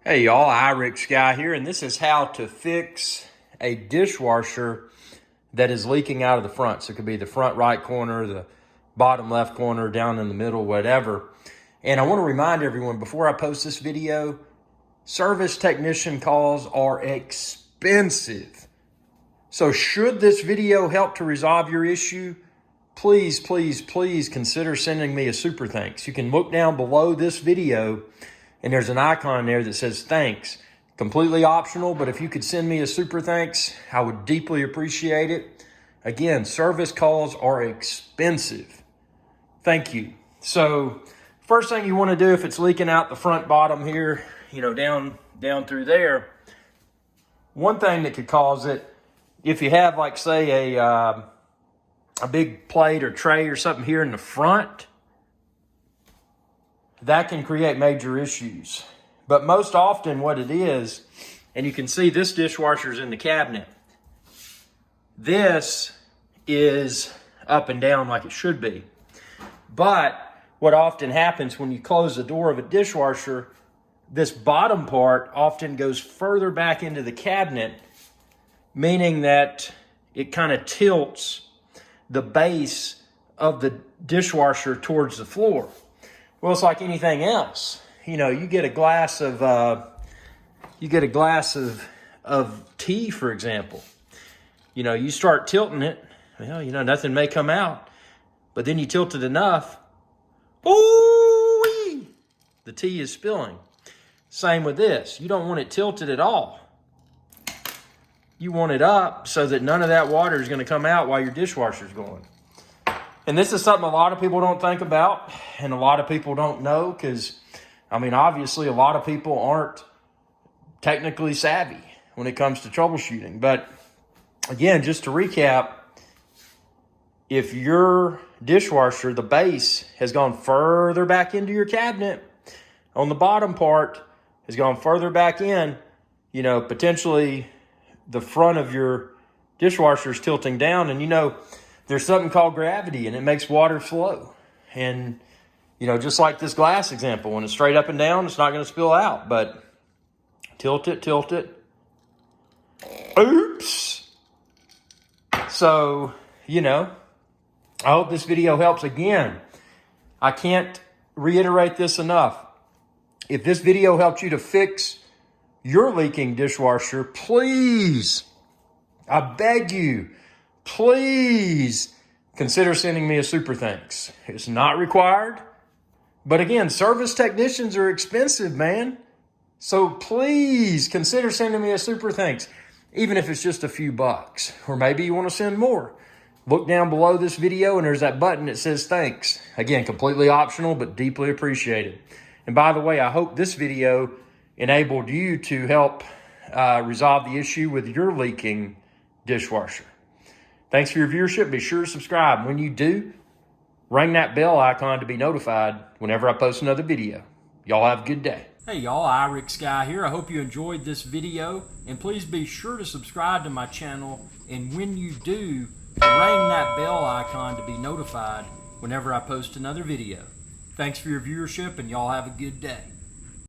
Hey y'all, Iric Sky here, and this is how to fix a dishwasher that is leaking out of the front. So it could be the front right corner, the bottom left corner, down in the middle, whatever. And I want to remind everyone before I post this video, service technician calls are expensive. So should this video help to resolve your issue, please consider sending me a super thanks. You can look down below this video and there's an icon there that says thanks. Completely optional, but if you could send me a super thanks, I would deeply appreciate it. Again, service calls are expensive. Thank you. So first thing you want to do if it's leaking out the front bottom here, down through there, one thing that could cause it, if you have like say a big plate or tray or something here in the front, that can create major issues. But most often what it is, and you can see this dishwasher's in the cabinet. This is up and down like it should be. But what often happens when you close the door of a dishwasher, this bottom part often goes further back into the cabinet, meaning that it kind of tilts the base of the dishwasher towards the floor. Well, it's like anything else. You get a glass of tea, for example. You start tilting it, nothing may come out, but then you tilt it enough, ooh, the tea is spilling. Same with this. You don't want it tilted at all. You want it up so that none of that water is going to come out while your dishwasher's going. And this is something a lot of people don't think about and a lot of people don't know because, obviously a lot of people aren't technically savvy when it comes to troubleshooting. But again, just to recap, if your dishwasher, the base, has gone further back into your cabinet, on the bottom part has gone further back in, potentially the front of your dishwasher is tilting down, and there's something called gravity and it makes water flow. And, just like this glass example, when it's straight up and down, it's not going to spill out, but tilt it. Oops. So, I hope this video helps. Again, I can't reiterate this enough. If this video helped you to fix your leaking dishwasher, please, I beg you, please consider sending me a super thanks. It's not required. But again, service technicians are expensive, man. So please consider sending me a super thanks, even if it's just a few bucks. Or maybe you want to send more. Look down below this video and there's that button that says thanks. Again, completely optional, but deeply appreciated. And by the way, I hope this video enabled you to help resolve the issue with your leaking dishwasher. Thanks for your viewership. Be sure to subscribe. When you do, ring that bell icon to be notified whenever I post another video. Y'all have a good day. Hey y'all, Iric Sky here. I hope you enjoyed this video, and please be sure to subscribe to my channel, and when you do, ring that bell icon to be notified whenever I post another video. Thanks for your viewership, and y'all have a good day.